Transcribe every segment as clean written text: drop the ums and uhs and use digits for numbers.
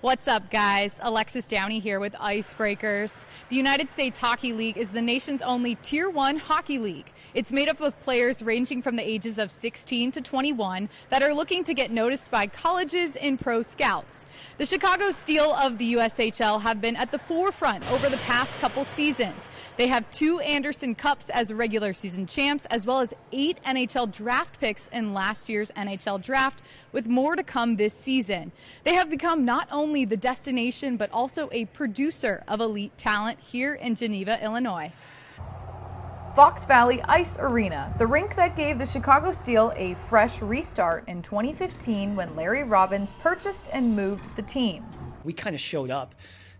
What's up, guys? Alexis Downie here with Icebreakers. The United States Hockey League is the nation's only Tier 1 hockey league. It's made up of players ranging from the ages of 16 to 21 that are looking to get noticed by colleges and pro scouts. The Chicago Steel of the USHL have been at the forefront over the past couple seasons. They have 2 Anderson Cups as regular season champs, as well as 8 NHL draft picks in last year's NHL draft, with more to come this season. They have become not only the destination, but also a producer of elite talent here in Geneva, Illinois. Fox Valley Ice Arena, the rink that gave the Chicago Steel a fresh restart in 2015 when Larry Robbins purchased and moved the team. We kind of showed up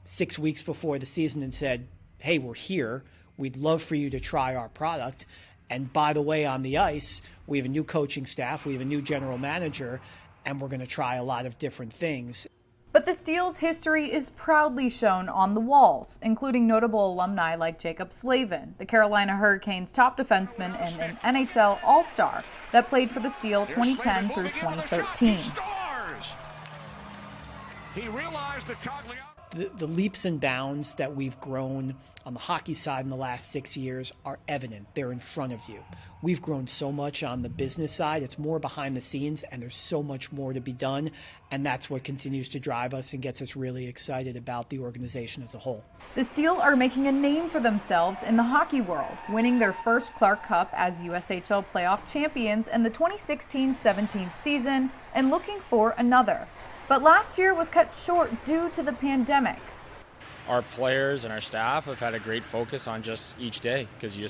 6 weeks before the season and said, hey, we're here. We'd love for you to try our product. And by the way, on the ice, we have a new coaching staff, we have a new general manager, and we're going to try a lot of different things. But the Steel's history is proudly shown on the walls, including notable alumni like Jacob Slavin, the Carolina Hurricanes' top defenseman and an NHL All-Star that played for the Steel 2010 through 2013. He realized that The leaps and bounds that we've grown on the hockey side in the last 6 years are evident. They're in front of you. We've grown so much on the business side. It's more behind the scenes, and there's so much more to be done. And that's what continues to drive us and gets us really excited about the organization as a whole. The Steel are making a name for themselves in the hockey world, winning their first Clark Cup as USHL playoff champions in the 2016-17 season and looking for another. But last year was cut short due to the pandemic. Our players and our staff have had a great focus on just each day, because you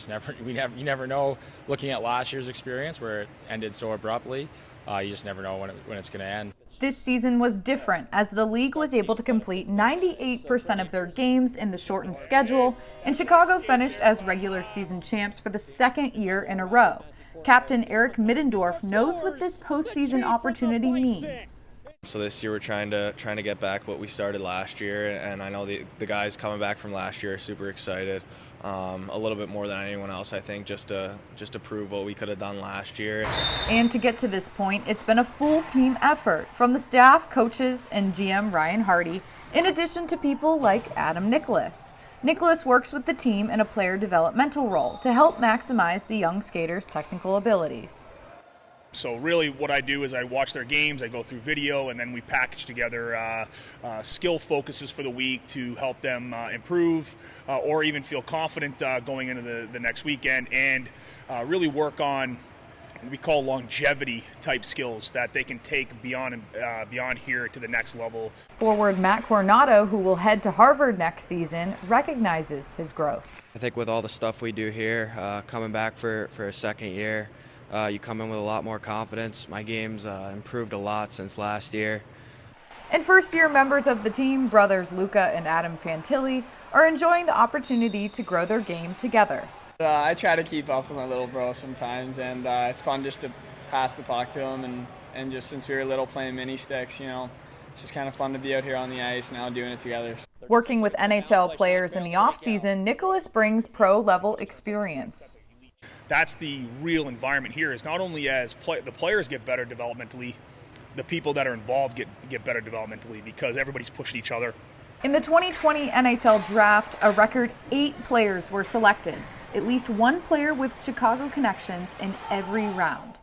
never know. Looking at last year's experience where it ended so abruptly, you just never know when it's going to end. This season was different, as the league was able to complete 98% of their games in the shortened schedule, and Chicago finished as regular season champs for the second year in a row. Captain Erik Middendorf knows what this postseason opportunity means. So this year we're trying to get back what we started last year, and I know the guys coming back from last year are super excited, a little bit more than anyone else, I think, just to prove what we could have done last year. And to get to this point, it's been a full team effort from the staff, coaches, and GM Ryan Hardy, in addition to people like Adam Nicholas. Nicholas works with the team in a player developmental role to help maximize the young skaters' technical abilities. So really what I do is I watch their games, I go through video, and then we package together skill focuses for the week to help them improve or even feel confident going into the next weekend, and really work on what we call longevity type skills that they can take beyond here to the next level. Forward Matt Coronato, who will head to Harvard next season, recognizes his growth. I think with all the stuff we do here, coming back for a second year, you come in with a lot more confidence. My game's improved a lot since last year. And first-year members of the team, brothers Luca and Adam Fantilli, are enjoying the opportunity to grow their game together. I try to keep up with my little bro sometimes, and it's fun just to pass the puck to him. And just since we were little playing mini sticks, it's just kind of fun to be out here on the ice now doing it together. Working with NHL players in the offseason, Nicholas brings pro-level experience. That's the real environment here, is not only as the players get better developmentally, the people that are involved get better developmentally, because everybody's pushing each other. In the 2020 NHL draft, a record 8 players were selected, at least one player with Chicago connections in every round.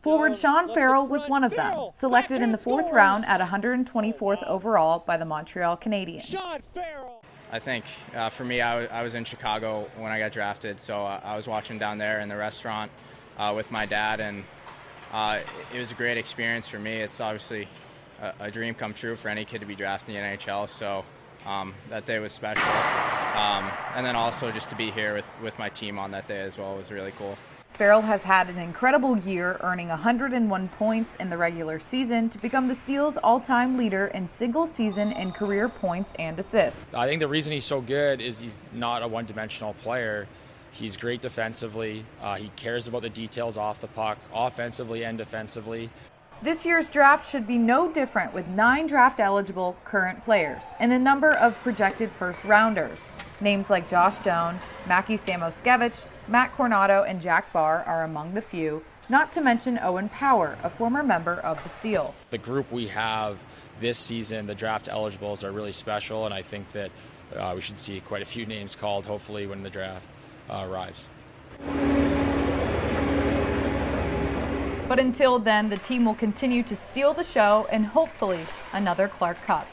Forward Sean Farrell was one of them, selected in the 4th round at 124th overall by the Montreal Canadiens. I think for me, I was in Chicago when I got drafted, so I was watching down there in the restaurant with my dad, and it was a great experience for me. It's obviously a dream come true for any kid to be drafted in the NHL, so that day was special. And then also just to be here with my team on that day as well was really cool. Farrell has had an incredible year, earning 101 points in the regular season to become the Steel's all-time leader in single-season and career points and assists. I think the reason he's so good is he's not a one-dimensional player. He's great defensively. He cares about the details off the puck, offensively and defensively. This year's draft should be no different, with 9 draft-eligible current players and a number of projected first-rounders. Names like Josh Doan, Mackie Samoskevich, Matt Coronato, and Jack Barr are among the few, not to mention Owen Power, a former member of the Steel. The group we have this season, the draft eligibles, are really special, and I think that we should see quite a few names called, hopefully, when the draft arrives. But until then, the team will continue to steal the show and hopefully another Clark Cup.